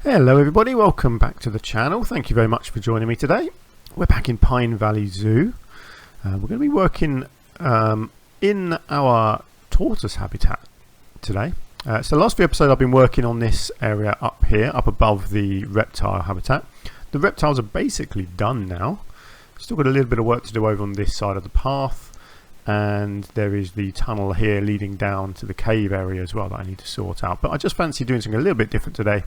Hello everybody, welcome back to the channel. Thank you very much for joining me today. We're back in Pine Valley Zoo. We're going to be working in our tortoise habitat today. So the last few episodes I've been working on this area up here, up above the reptile habitat. The reptiles are basically done now. Still got a little bit of work to do over on this side of the path, and there is the tunnel here leading down to the cave area as well that I need to sort out. But I just fancy doing something a little bit different today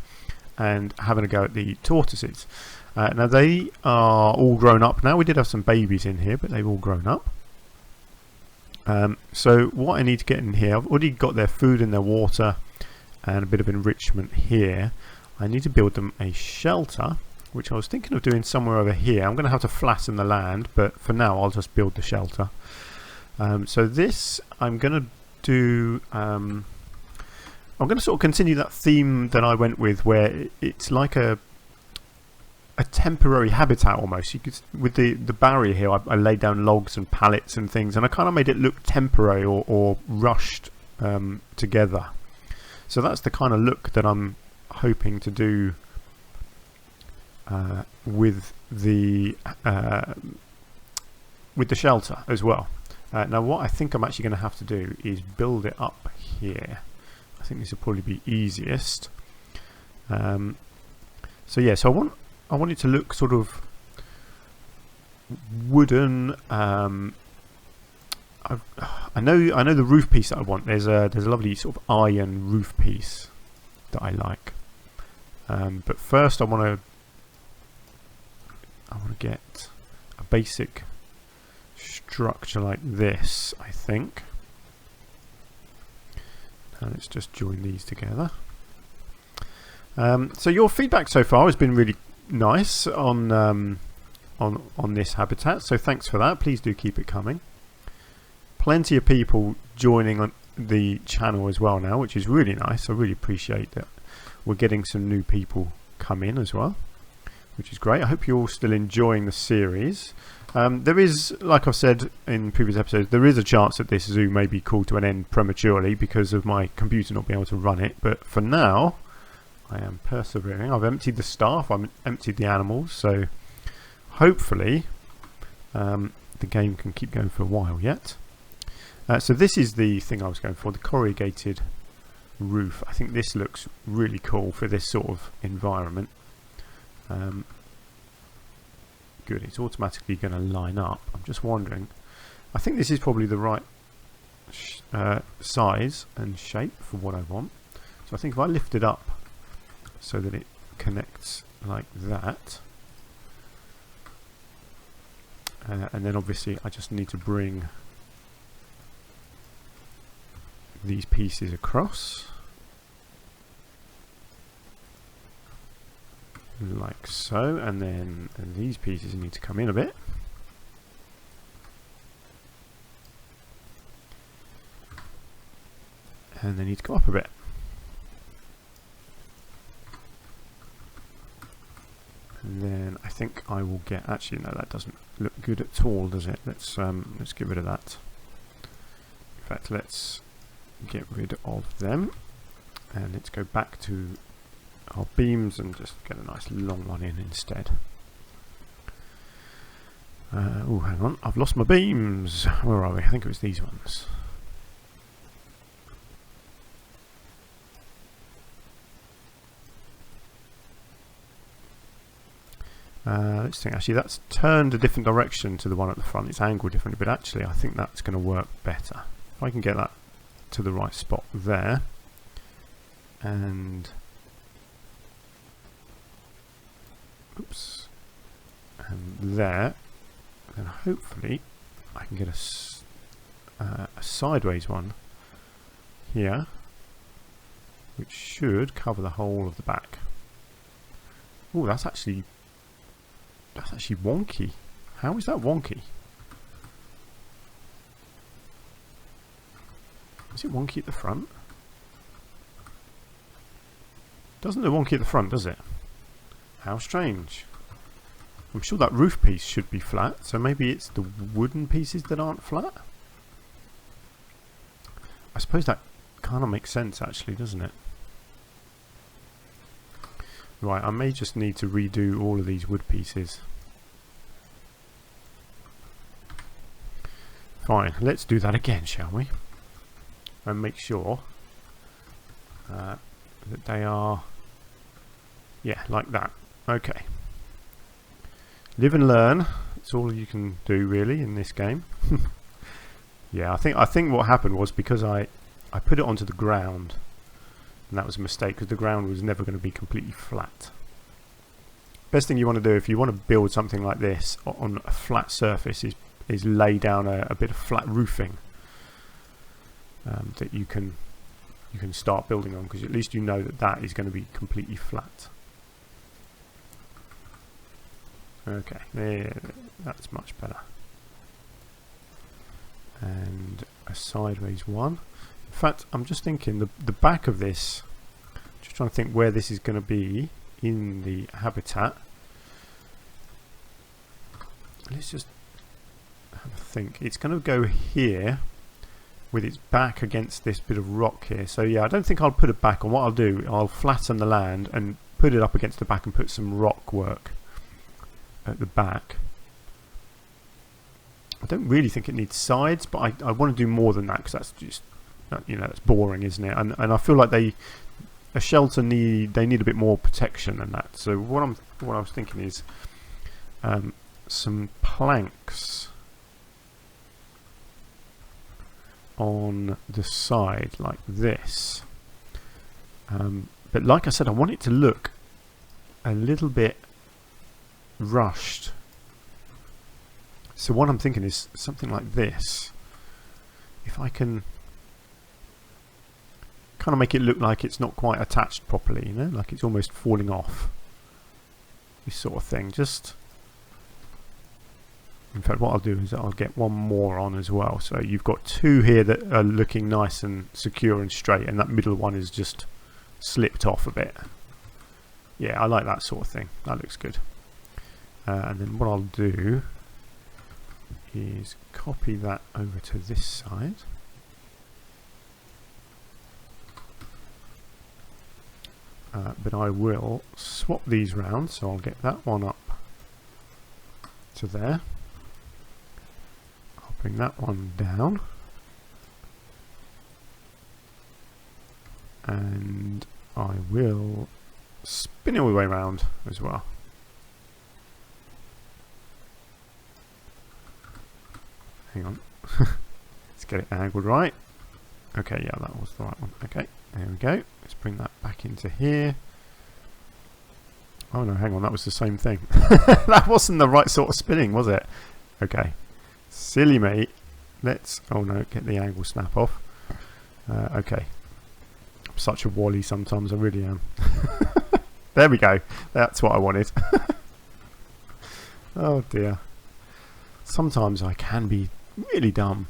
and having a go at the tortoises. Now they are all grown up now. We did have some babies in here, but they've all grown up. So what I need to get in here, I've already got their food and their water and a bit of enrichment here. I need to build them a shelter, which I was thinking of doing somewhere over here. I'm going to have to flatten the land, but for now I'll just build the shelter. So this I'm going to do... I'm going to sort of continue that theme that I went with, where it's like a temporary habitat almost. You could, with the barrier here, I laid down logs and pallets and things, and I kind of made it look temporary or rushed together. So that's the kind of look that I'm hoping to do with the shelter as well. Now what I think I'm actually going to have to do is build it up here. I think this will probably be easiest. So yeah, so I want it to look sort of wooden. I know the roof piece that I want. There's a lovely sort of iron roof piece that I like. But first I want to get a basic structure like this, I think. And let's just join these together. So your feedback so far has been really nice on this habitat, so thanks for that. Please do keep it coming. Plenty of people joining on the channel as well now, which is really nice. I really appreciate that we're getting some new people come in as well, which is great. I hope you're all still enjoying the series. There is, like I've said in previous episodes, there is a chance that this zoo may be called to an end prematurely because of my computer not being able to run it. But for now, I am persevering. I've emptied the staff, I've emptied the animals, so hopefully the game can keep going for a while yet. So this is the thing I was going for, the corrugated roof. I think this looks really cool for this sort of environment. Good, it's automatically going to line up. I'm just wondering, I think this is probably the right size and shape for what I want. So I think if I lift it up so that it connects like that, and then obviously I just need to bring these pieces across like so, and then these pieces need to come in a bit, and they need to go up a bit, and then I think I will get, actually no, that doesn't look good at all, does it? Let's get rid of that. In fact, let's get rid of them and let's go back to our beams and just get a nice long one in instead. Oh, hang on, I've lost my beams. Where are we? I think it was these ones. Let's think. Actually, that's turned a different direction to the one at the front. It's angled differently, but actually I think that's going to work better. If I can get that to the right spot there, and oops, and there, then hopefully I can get a sideways one here, which should cover the whole of the back. Oh, that's actually wonky. How is that wonky? Is it wonky at the front? Doesn't look wonky at the front, does it? How strange. I'm sure that roof piece should be flat, so maybe it's the wooden pieces that aren't flat? I suppose that kind of makes sense actually, doesn't it? Right, I may just need to redo all of these wood pieces. Fine, let's do that again, shall we? And make sure that they are, yeah, like that. Okay. Live and learn. That's all you can do really in this game. Yeah, I think what happened was because I put it onto the ground, and that was a mistake because the ground was never going to be completely flat. Best thing you want to do if you want to build something like this on a flat surface is lay down a bit of flat roofing that you can start building on, because at least you know that that is going to be completely flat. Okay, there, that's much better. And a sideways one. In fact, I'm just thinking the back of this, just trying to think where this is going to be in the habitat. Let's just have a think. It's going to go here with its back against this bit of rock here. So yeah, I don't think I'll put it back on. What I'll do, I'll flatten the land and put it up against the back and put some rock work at the back. I don't really think it needs sides, but I want to do more than that, because that's just, you know, that's boring, isn't it? And I feel like a shelter need a bit more protection than that. So what I was thinking is some planks on the side like this. But like I said, I want it to look a little bit rushed. So what I'm thinking is something like this. If I can kind of make it look like it's not quite attached properly, you know, like it's almost falling off. This sort of thing. Just, in fact, what I'll do is I'll get one more on as well. So you've got two here that are looking nice and secure and straight, and that middle one is just slipped off a bit. Yeah, I like that sort of thing. That looks good. And then what I'll do is copy that over to this side. But I will swap these round, so I'll get that one up to there. I'll bring that one down. And I will spin it all the way around as well. Hang on. Let's get it angled right. Okay, yeah, that was the right one. Okay, there we go. Let's bring that back into here. Oh no, hang on, that was the same thing. That wasn't the right sort of spinning, was it? Okay. Silly me. Let's, oh no, get the angle snap off. Okay. I'm such a wally sometimes, I really am. There we go. That's what I wanted. Oh dear. Sometimes I can be really dumb.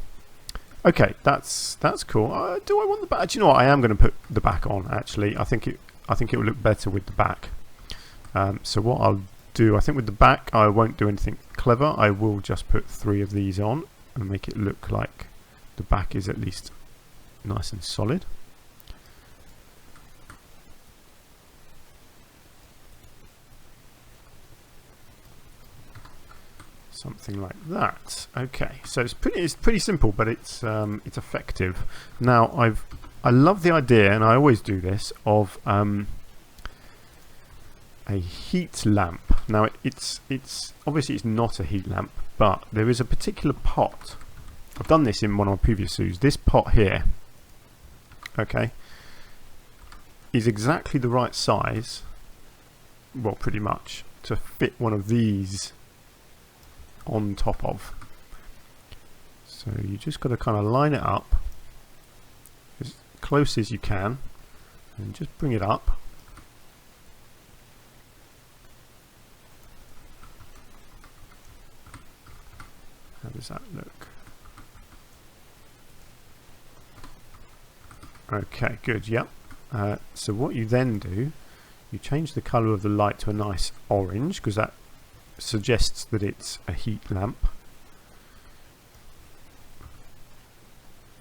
Okay, that's cool. Do I want the back? Do you know what? I am going to put the back on. Actually, I think it will look better with the back. So what I'll do, I think with the back, I won't do anything clever. I will just put 3 of these on and make it look like the back is at least nice and solid. Something like that. Okay, so it's pretty simple, but it's effective. Now I love the idea, and I always do this, of a heat lamp. Now it's obviously it's not a heat lamp, but there is a particular pot. I've done this in one of my previous zoos. This pot here, okay, is exactly the right size, well, pretty much, to fit one of these on top of. So you just got to kind of line it up as close as you can and just bring it up. How does that look? Okay, good, yep. So what you then do, you change the colour of the light to a nice orange, because that suggests that it's a heat lamp.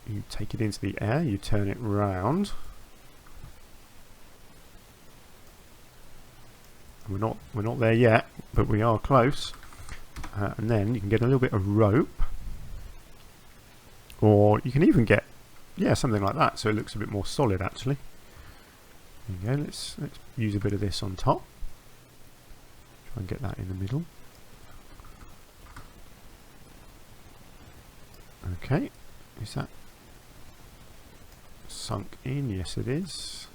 You take it into the air, you turn it round, We're not there yet, but we are close. And then you can get a little bit of rope, or you can even get, yeah, something like that, so it looks a bit more solid actually. There you go. Let's use a bit of this on top. Try and get that in the middle. Okay, is that sunk in? Yes, it is.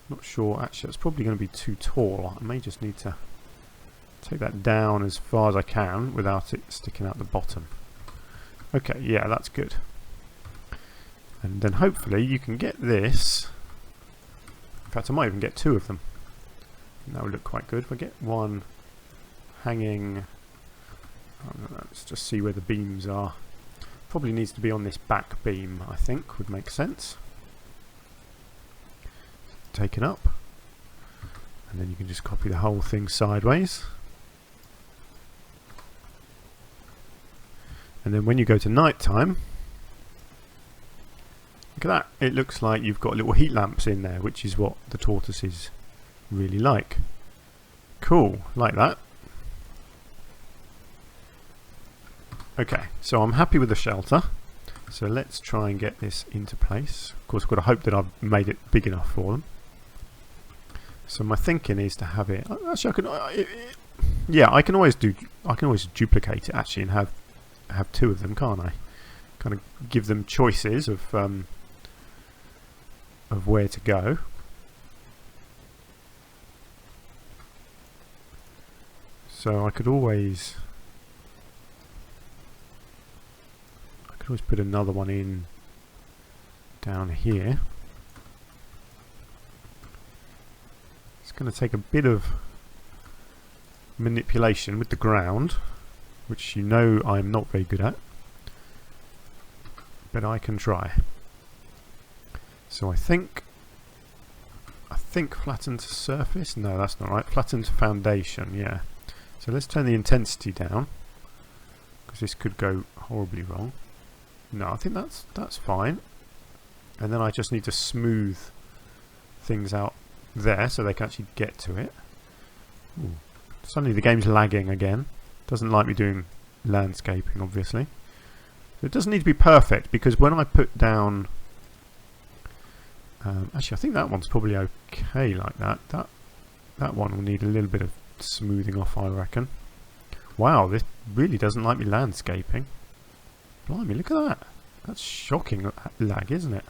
Not sure. Actually, it's probably going to be too tall. I may just need to take that down as far as I can without it sticking out the bottom. Okay, yeah, that's good. And then hopefully you can get this. In fact, I might even get two of them. And that would look quite good. If I get one hanging, let's just see where the beams are. Probably needs to be on this back beam, I think, would make sense. Taken up. And then you can just copy the whole thing sideways. And then when you go to night time, look at that. It looks like you've got little heat lamps in there, which is what the tortoises really like. Cool, like that. Okay, so I'm happy with the shelter. So let's try and get this into place. Of course, I've got to hope that I've made it big enough for them. So my thinking is to have it. Actually, I can always duplicate it actually and have two of them, can't I? Kind of give them choices of where to go. So I could always put another one in down here. It's going to take a bit of manipulation with the ground, which you know I'm not very good at, but I can try. So I think flatten to surface. No, that's not right. Flatten to foundation. Yeah. So let's turn the intensity down, because this could go horribly wrong. No, I think that's fine. And then I just need to smooth things out there so they can actually get to it. Ooh. Suddenly the game's lagging again. Doesn't like me doing landscaping, obviously. It doesn't need to be perfect, because when I put down... actually, I think that one's probably okay like that. That one will need a little bit of smoothing off, I reckon. Wow, this really doesn't like me landscaping. Blimey, look at that. That's shocking lag, isn't it?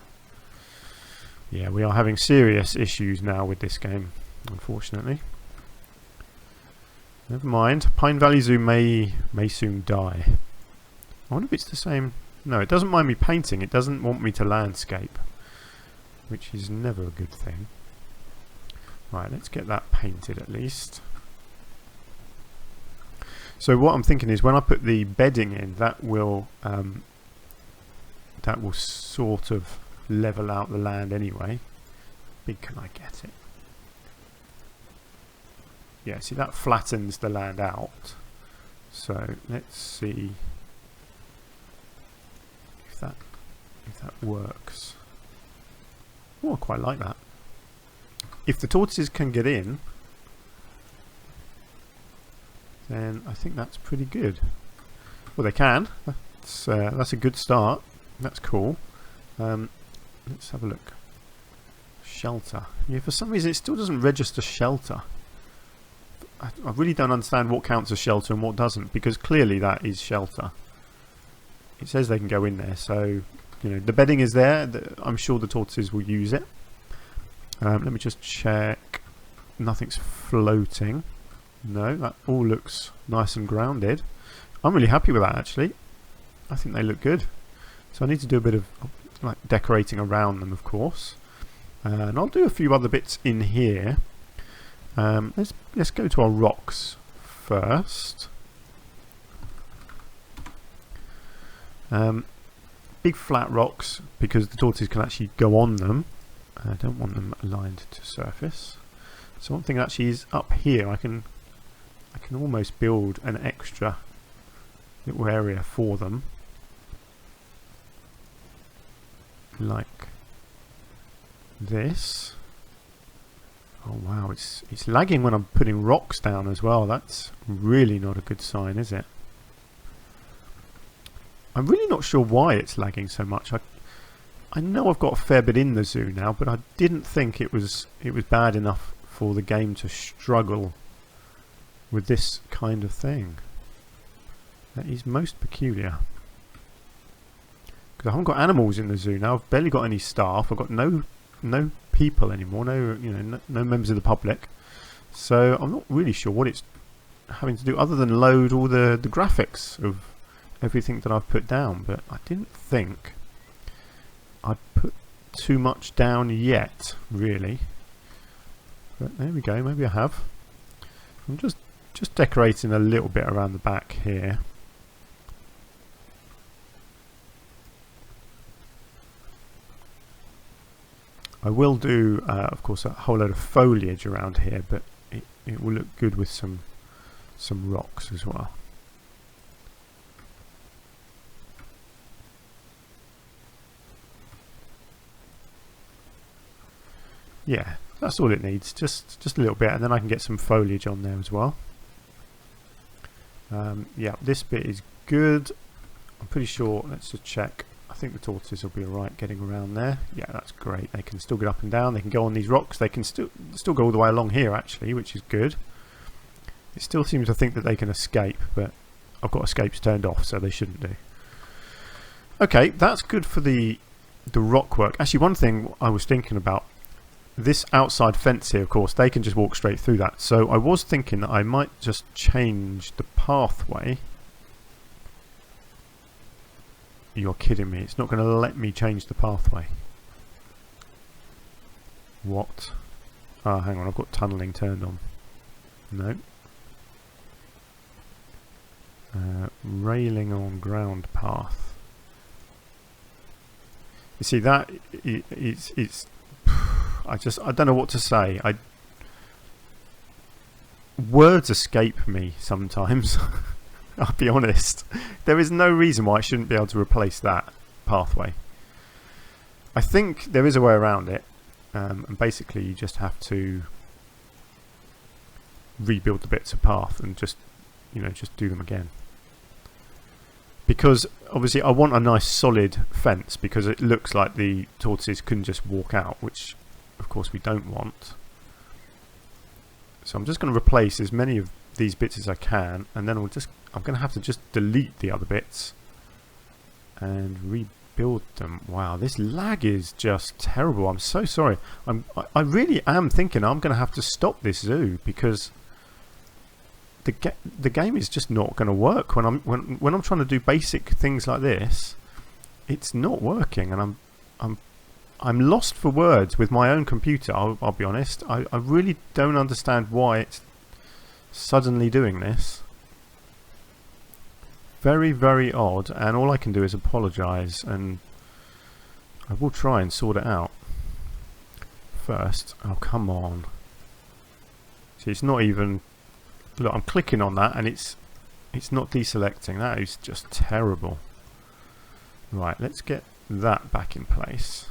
Yeah, we are having serious issues now with this game, unfortunately. Never mind. Pine Valley Zoo may soon die. I wonder if it's the same... No, it doesn't mind me painting. It doesn't want me to landscape, which is never a good thing. Right, let's get that painted at least. So what I'm thinking is when I put the bedding in, that will sort of level out the land anyway. Big can I get it? Yeah, see, that flattens the land out. So let's see if that works. Oh, I quite like that. If the tortoises can get in, then I think that's pretty good. Well, they can. That's a good start. That's cool. Let's have a look. Shelter. Yeah, for some reason it still doesn't register shelter. I really don't understand what counts as shelter and what doesn't, because clearly that is shelter. It says they can go in there, so you know the bedding is there. I'm sure the tortoises will use it. Let me just check. Nothing's floating. No, that all looks nice and grounded. I'm really happy with that, actually. I think they look good. So I need to do a bit of like decorating around them, of course. And I'll do a few other bits in here. Let's go to our rocks first. Big flat rocks, because the tortoises can actually go on them. I don't want them aligned to surface. So one thing actually is up here. I can almost build an extra little area for them, like this. Oh wow, it's lagging when I'm putting rocks down as well. That's really not a good sign, is it? I'm really not sure why it's lagging so much. I know I've got a fair bit in the zoo now, but I didn't think it was bad enough for the game to struggle with this kind of thing. That is most peculiar. Because I haven't got animals in the zoo now. I've barely got any staff. I've got no people anymore. No members of the public. So I'm not really sure what it's having to do other than load all the graphics of everything that I've put down. But I didn't think I'd put too much down yet, really. But there we go. Maybe I have. I'm just decorating a little bit around the back here. I will do, of course, a whole load of foliage around here, but it will look good with some rocks as well. Yeah, that's all it needs. Just a little bit, and then I can get some foliage on there as well. Yeah, this bit is good. I'm pretty sure. Let's just check. I think the tortoises will be alright getting around there. Yeah, that's great. They can still get up and down. They can go on these rocks. They can still go all the way along here, actually, which is good. It still seems to think that they can escape, but I've got escapes turned off, so they shouldn't do. Okay, that's good for the rock work. Actually, one thing I was thinking about, this outside fence here, of course, they can just walk straight through that. So I was thinking that I might just change the pathway. You're kidding me. It's not going to let me change the pathway. What? Ah, hang on. I've got tunnelling turned on. No. Railing on ground path. You see that? It's I don't know what to say. Words escape me sometimes. I'll be honest. There is no reason why I shouldn't be able to replace that pathway. I think there is a way around it, and basically you just have to rebuild the bits of path and just do them again. Because obviously I want a nice solid fence, because it looks like the tortoises can just walk out, which of course we don't want. So I'm just going to replace as many of these bits as I can, and then I'm going to have to just delete the other bits and rebuild them. Wow, this lag is just terrible. I'm so sorry. I really am thinking I'm going to have to stop this zoo, because the game is just not going to work when I'm trying to do basic things like this. It's not working, and I'm lost for words with my own computer. I'll be honest. I really don't understand why it's suddenly doing this. Very, very odd, and all I can do is apologise, and I will try and sort it out first. Oh, come on. See, it's not even... Look, I'm clicking on that and it's not deselecting. That is just terrible. Right, let's get that back in place.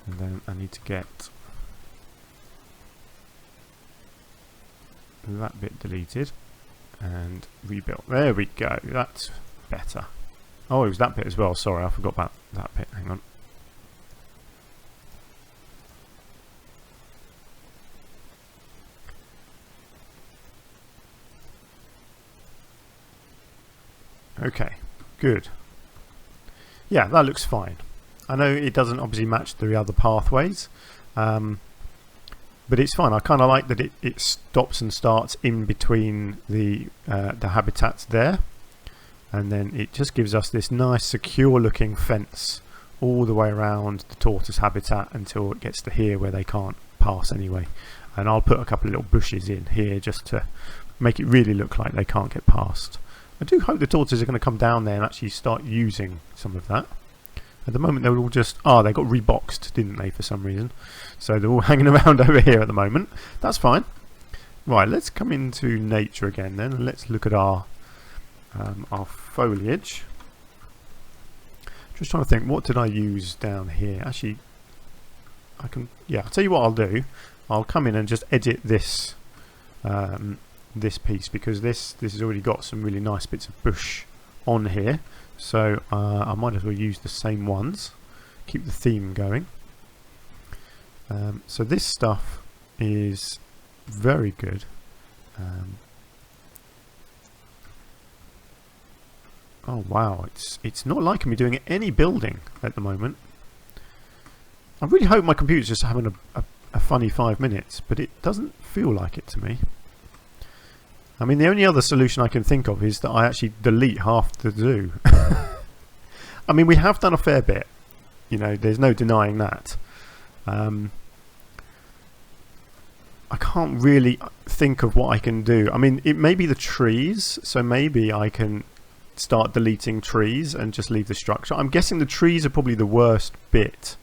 And then I need to get that bit deleted and rebuilt. There we go. That's better. Oh, it was that bit as well. Sorry, I forgot about that bit. Hang on. Okay, good. Yeah, that looks fine. I know it doesn't obviously match the other pathways, but it's fine. I kind of like that it stops and starts in between the habitats there, and then it just gives us this nice secure looking fence all the way around the tortoise habitat until it gets to here where they can't pass anyway. And I'll put a couple of little bushes in here just to make it really look like they can't get past. I do hope the tortoises are going to come down there and actually start using some of that. At the moment they're all just... Ah, they got reboxed, didn't they, for some reason. So they're all hanging around over here at the moment. That's fine. Right, let's come into nature again then, and let's look at our foliage. Just trying to think, what did I use down here? Actually, Yeah, I'll tell you what I'll do. I'll come in and just edit this this piece, because this has already got some really nice bits of bush on here. So I might as well use the same ones, keep the theme going. So this stuff is very good. Oh wow, it's not liking me doing any building at the moment. I really hope my computer's just having a funny 5 minutes, but it doesn't feel like it to me. I mean, the only other solution I can think of is that I actually delete half the zoo. I mean, we have done a fair bit, you know, there's no denying that. I can't really think of what I can do. I mean, it may be the trees, so maybe I can start deleting trees and just leave the structure. I'm guessing the trees are probably the worst bit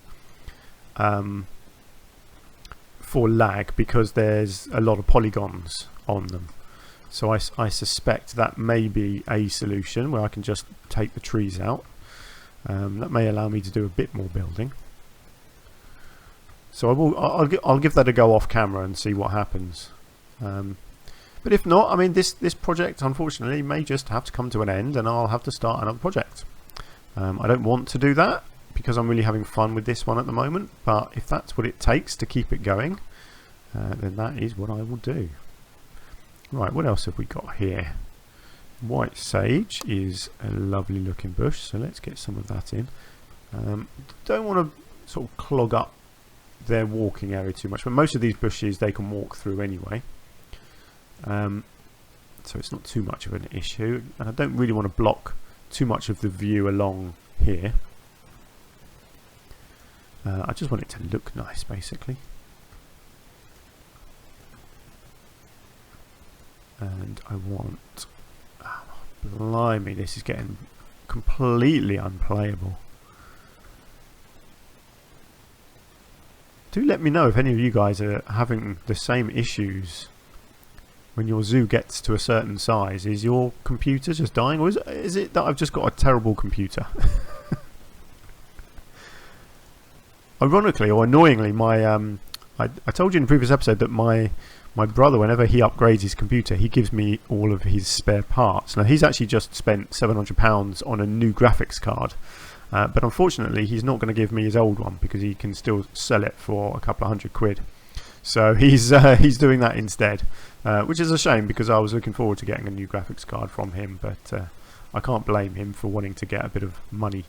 for lag, because there's a lot of polygons on them. So I suspect that may be a solution where I can just take the trees out. That may allow me to do a bit more building. So I'll give that a go off camera and see what happens. But if not, I mean, this project unfortunately may just have to come to an end, and I'll have to start another project. I don't want to do that because I'm really having fun with this one at the moment, but if that's what it takes to keep it going, then that is what I will do. Right, what else have we got here? White sage is a lovely looking bush, so let's get some of that in. Don't want to sort of clog up their walking area too much, but most of these bushes they can walk through anyway. So it's not too much of an issue, and I don't really want to block too much of the view along here. I just want it to look nice, basically. And I want... Oh, blimey, this is getting completely unplayable. Do let me know if any of you guys are having the same issues when your zoo gets to a certain size. Is your computer just dying, or is it that I've just got a terrible computer? Ironically or annoyingly, my I told you in the previous episode that my brother, whenever he upgrades his computer, he gives me all of his spare parts. Now he's actually just spent £700 on a new graphics card, but unfortunately he's not going to give me his old one because he can still sell it for a couple of £100. So he's doing that instead, which is a shame because I was looking forward to getting a new graphics card from him, but I can't blame him for wanting to get a bit of money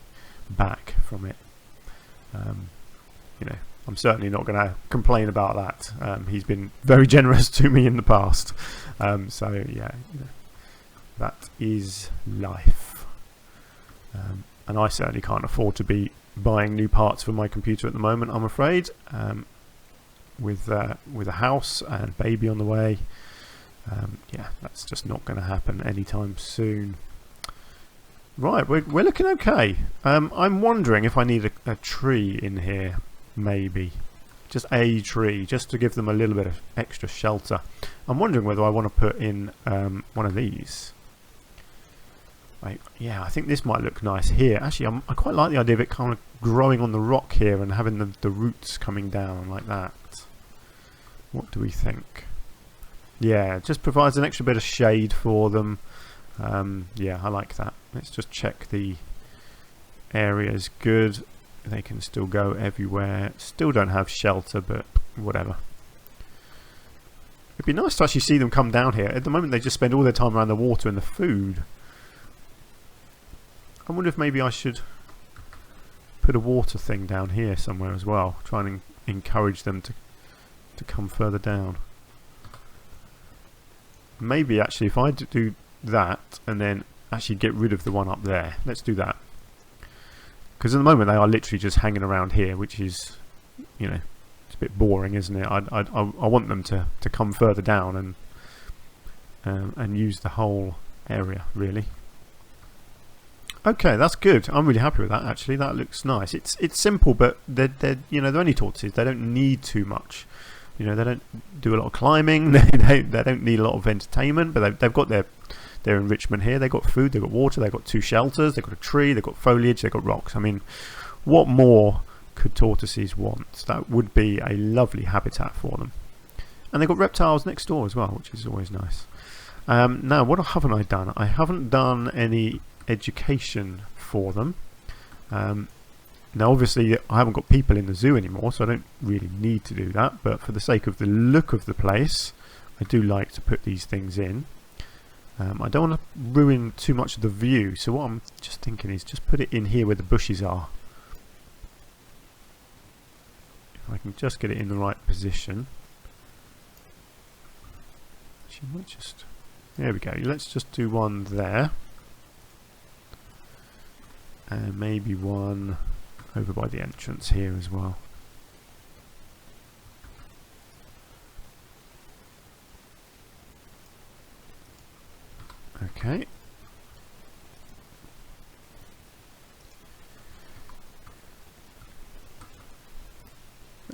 back from it. You know, I'm certainly not going to complain about that. He's been very generous to me in the past, so yeah, you know, that is life. And I certainly can't afford to be buying new parts for my computer at the moment, I'm afraid. With a house and baby on the way, yeah, that's just not going to happen anytime soon. Right, we're looking okay. I'm wondering if I need a tree in here, maybe. Just a tree, just to give them a little bit of extra shelter. I'm wondering whether I want to put in one of these. Yeah, I think this might look nice here. Actually, I quite like the idea of it kind of growing on the rock here and having the roots coming down like that. What do we think? Yeah, it just provides an extra bit of shade for them. Yeah, I like that. Let's just check the area's good. They can still go everywhere. Still don't have shelter, but whatever. It'd be nice to actually see them come down here. At the moment they just spend all their time around the water and the food. I wonder if maybe I should put a water thing down here somewhere as well. Try and encourage them to come further down. Maybe actually if I do that and then actually get rid of the one up there. Let's do that. Because at the moment they are literally just hanging around here, which is, you know, it's a bit boring, isn't it? I want them to come further down and use the whole area, really. Okay, that's good. I'm really happy with that. Actually, that looks nice. It's simple, but they're you know, they're only tortoises. They don't need too much. You know, they don't do a lot of climbing. They don't need a lot of entertainment, but they've got their enrichment here. They've got food, they've got water, they've got 2 shelters, they've got a tree, they've got foliage, they've got rocks. I mean, what more could tortoises want? That would be a lovely habitat for them. And they've got reptiles next door as well, which is always nice. Now, what haven't I done? I haven't done any education for them. Now, obviously, I haven't got people in the zoo anymore, so I don't really need to do that. But for the sake of the look of the place, I do like to put these things in. I don't want to ruin too much of the view, so what I'm just thinking is just put it in here where the bushes are. If I can just get it in the right position. Actually, I might just... There we go. Let's just do one there. And maybe one over by the entrance here as well. Okay.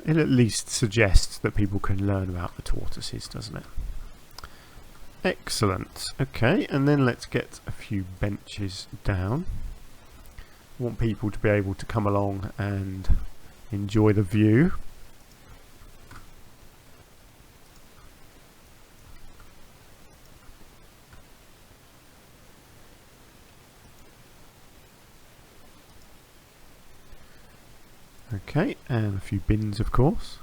It at least suggests that people can learn about the tortoises, doesn't it? Excellent. Okay, and then let's get a few benches down. I want people to be able to come along and enjoy the view. Okay, and a few bins, of course.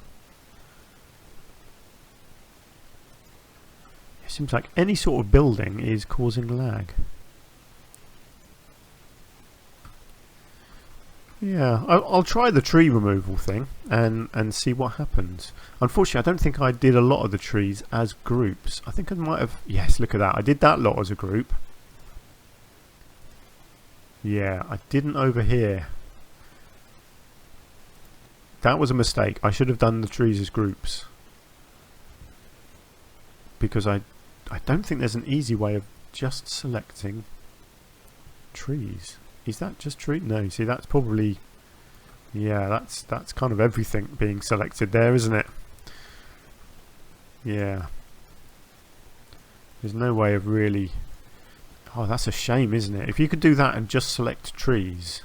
It seems like any sort of building is causing lag. Yeah, I'll try the tree removal thing and see what happens. Unfortunately, I don't think I did a lot of the trees as groups. I think I might have... Yes, look at that. I did that lot as a group. Yeah, I didn't over here. That was a mistake. I should have done the trees as groups. Because I don't think there's an easy way of just selecting trees. Is that just tree? No, see that's probably... Yeah, that's kind of everything being selected there, isn't it? Yeah. There's no way of really... Oh, that's a shame, isn't it? If you could do that and just select trees...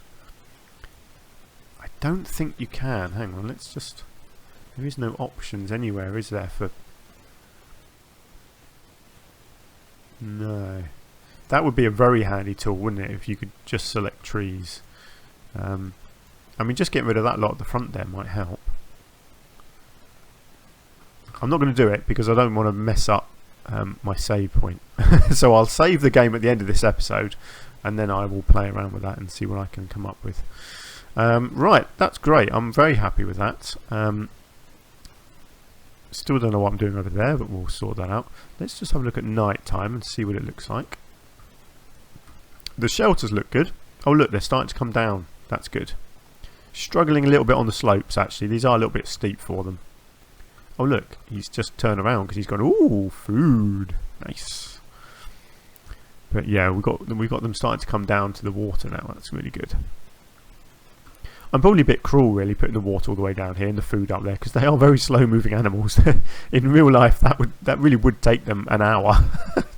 I don't think you can. Hang on, let's just... There is no options anywhere, is there, for... No. That would be a very handy tool, wouldn't it, if you could just select trees. I mean, just getting rid of that lot at the front there might help. I'm not going to do it because I don't want to mess up my save point. So I'll save the game at the end of this episode and then I will play around with that and see what I can come up with. Right, that's great. I'm very happy with that. Still don't know what I'm doing over there, but we'll sort that out. Let's just have a look at night time and see what it looks like. The shelters look good. Oh look, they're starting to come down. That's good. Struggling a little bit on the slopes actually. These are a little bit steep for them. Oh look, he's just turned around because he's gone, ooh, food. Nice. But yeah, we've got them starting to come down to the water now. That's really good. I'm probably a bit cruel really putting the water all the way down here and the food up there because they are very slow moving animals. In real life that really would take them an hour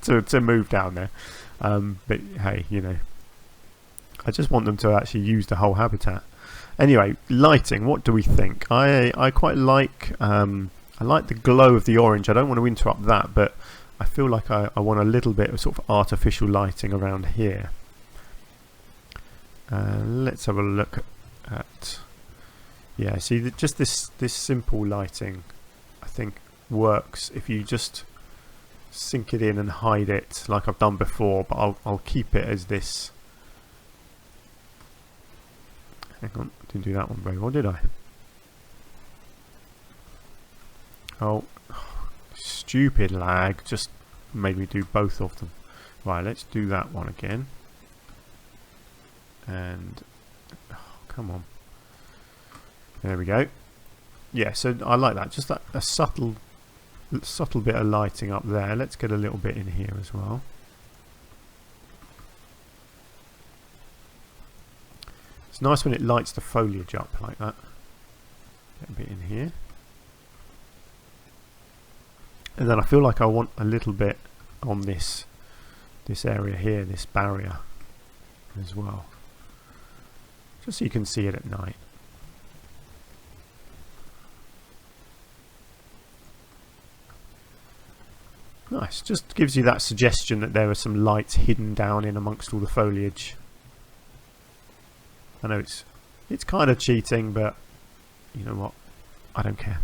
to move down there. But hey, you know, I just want them to actually use the whole habitat. Anyway, lighting, what do we think? I quite like I like the glow of the orange. I don't want to interrupt that, but I feel like I want a little bit of sort of artificial lighting around here. Let's have a look at... Yeah, see, just this simple lighting I think works if you just sink it in and hide it like I've done before, but I'll keep it as this. Hang on, didn't do that one very well, did I? Oh, stupid lag, just made me do both of them. Right, let's do that one again. And, oh, come on. There we go. Yeah, so I like that, just that a subtle bit of lighting up there. Let's get a little bit in here as well. It's nice when it lights the foliage up like that. Get a bit in here. And then I feel like I want a little bit on this area here, this barrier as well. Just so you can see it at night. Nice. Just gives you that suggestion that there are some lights hidden down in amongst all the foliage. I know it's kind of cheating, but you know what? I don't care.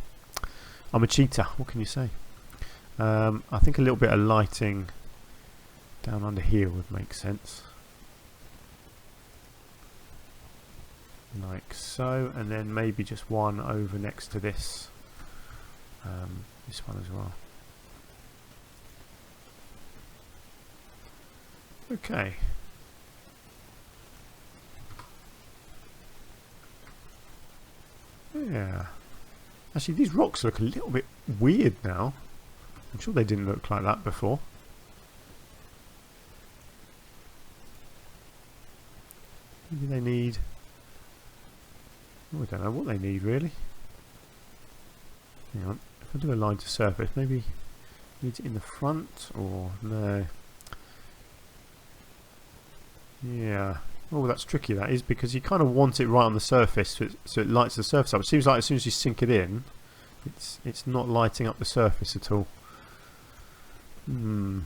I'm a cheater. What can you say? I think a little bit of lighting down under here would make sense. Like so, and then maybe just one over next to this. This one as well. Okay. Yeah. Actually, these rocks look a little bit weird now. I'm sure they didn't look like that before. Maybe they need... Oh, I don't know what they need really. Hang on. If I do a line to surface, maybe needs it in the front or no. Yeah. Oh, that's tricky that is, because you kind of want it right on the surface so it lights the surface up. It seems like as soon as you sink it in, it's not lighting up the surface at all. So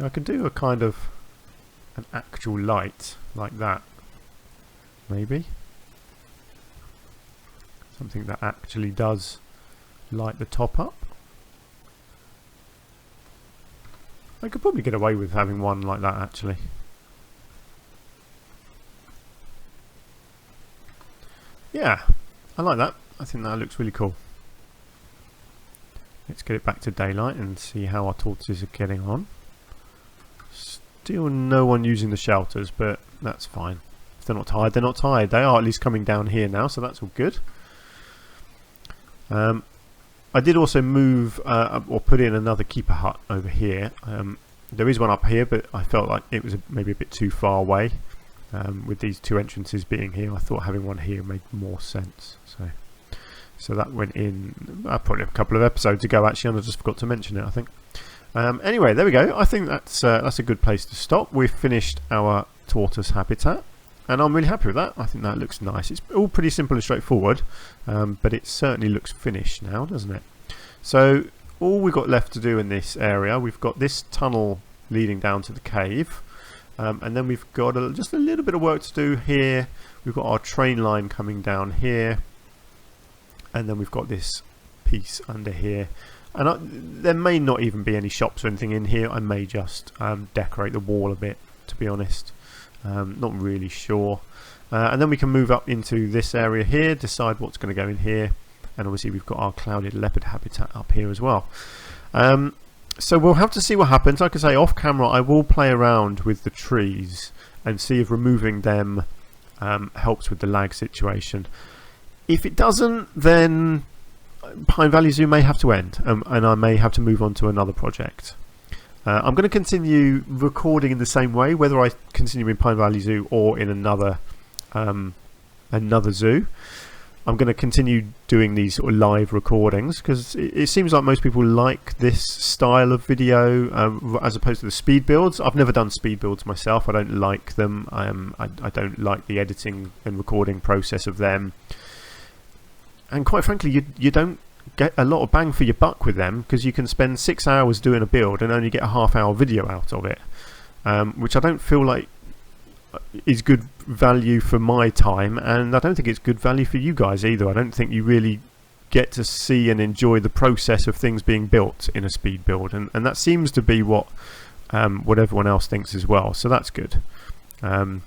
I could do a kind of an actual light like that, maybe. Something that actually does light the top up. I could probably get away with having one like that actually. Yeah, I like that. I think that looks really cool. Let's get it back to daylight and see how our tortoises are getting on. Still no one using the shelters, but that's fine. If they're not tired, they're not tired. They are at least coming down here now, so that's all good. I did also move or put in another keeper hut over here. There is one up here, but I felt like it was maybe a bit too far away. With these two entrances being here, I thought having one here made more sense. So that went in probably a couple of episodes ago actually, and I just forgot to mention it, I think. Anyway, there we go. I think that's a good place to stop. We've finished our tortoise habitat, and I'm really happy with that. I think that looks nice. It's all pretty simple and straightforward, but it certainly looks finished now, doesn't it? So all we've got left to do in this area, we've got this tunnel leading down to the cave, and then we've got just a little bit of work to do here. We've got our train line coming down here, and then we've got this piece under here. And there may not even be any shops or anything in here. I may just decorate the wall a bit, to be honest. Not really sure. And then we can move up into this area here, decide what's going to go in here. And obviously we've got our clouded leopard habitat up here as well. So we'll have to see what happens. Like I say, off camera I will play around with the trees and see if removing them helps with the lag situation. If it doesn't, then Pine Valley Zoo may have to end, and I may have to move on to another project. I'm going to continue recording in the same way, whether I continue in Pine Valley Zoo or in another zoo. I'm going to continue doing these sort of live recordings because it seems like most people like this style of video as opposed to the speed builds. I've never done speed builds myself. I don't like them. I don't like the editing and recording process of them. And quite frankly, you don't get a lot of bang for your buck with them, because you can spend 6 hours doing a build and only get a half-hour video out of it, which I don't feel like is good value for my time, and I don't think it's good value for you guys either. I don't think you really get to see and enjoy the process of things being built in a speed build, and that seems to be what everyone else thinks as well, so that's good. But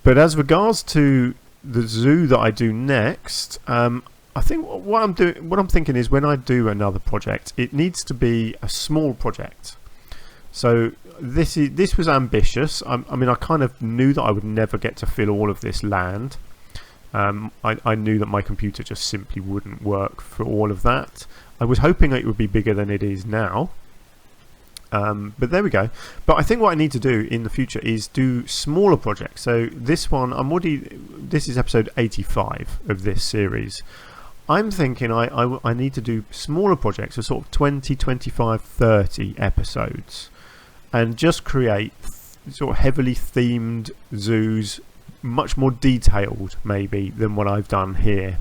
as regards to the zoo that I do next, I think what I'm thinking is, when I do another project, it needs to be a small project. So this was ambitious. I mean, I kind of knew that I would never get to fill all of this land. I knew that my computer just simply wouldn't work for all of that. I was hoping that it would be bigger than it is now. But there we go. But I think what I need to do in the future is do smaller projects. So this one, this is episode 85 of this series. I'm thinking I need to do smaller projects of sort of 20, 25, 30 episodes, and just create sort of heavily themed zoos much more detailed maybe than what I've done here.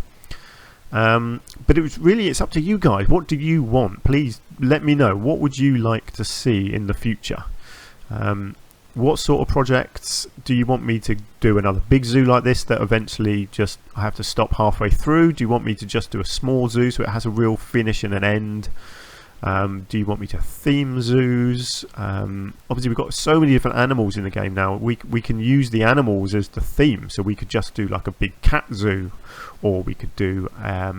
But it's up to you guys. What do you want? Please let me know. What would you like to see in the future? What sort of projects do you want me to do? Another big zoo like this that eventually just I have to stop halfway through? Do you want me to just do a small zoo so it has a real finish and an end? Do you want me to theme zoos? Obviously we've got so many different animals in the game now. We can use the animals as the theme, so we could just do like a big cat zoo, or we could do I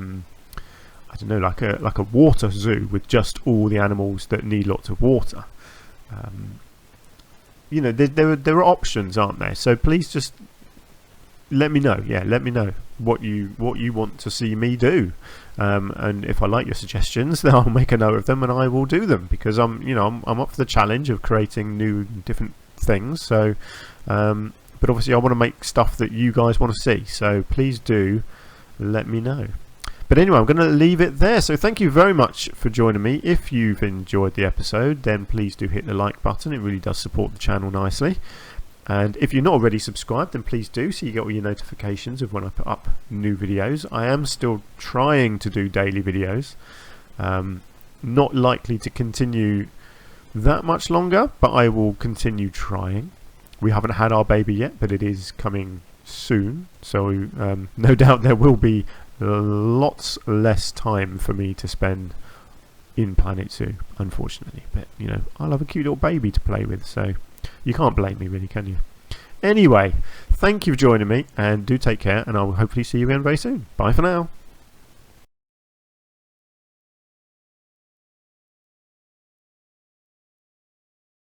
don't know, like a water zoo with just all the animals that need lots of water. You know, there are options, aren't there? So please just let me know. Yeah, let me know what you want to see me do, and if I like your suggestions, then I'll make a note of them and I will do them, because I'm up for the challenge of creating new different things. So but obviously I want to make stuff that you guys want to see, so please do let me know. But anyway, I'm going to leave it there. So thank you very much for joining me. If you've enjoyed the episode, then please do hit the like button. It really does support the channel nicely. And if you're not already subscribed, then please do, so you get all your notifications of when I put up new videos. I am still trying to do daily videos. Not likely to continue that much longer, but I will continue trying. We haven't had our baby yet, but it is coming soon. So no doubt there will be lots less time for me to spend in Planet Zoo, unfortunately. But you know, I'll have a cute little baby to play with, so you can't blame me really, can you? Anyway, thank you for joining me, and do take care, and I will hopefully see you again very soon. Bye for now.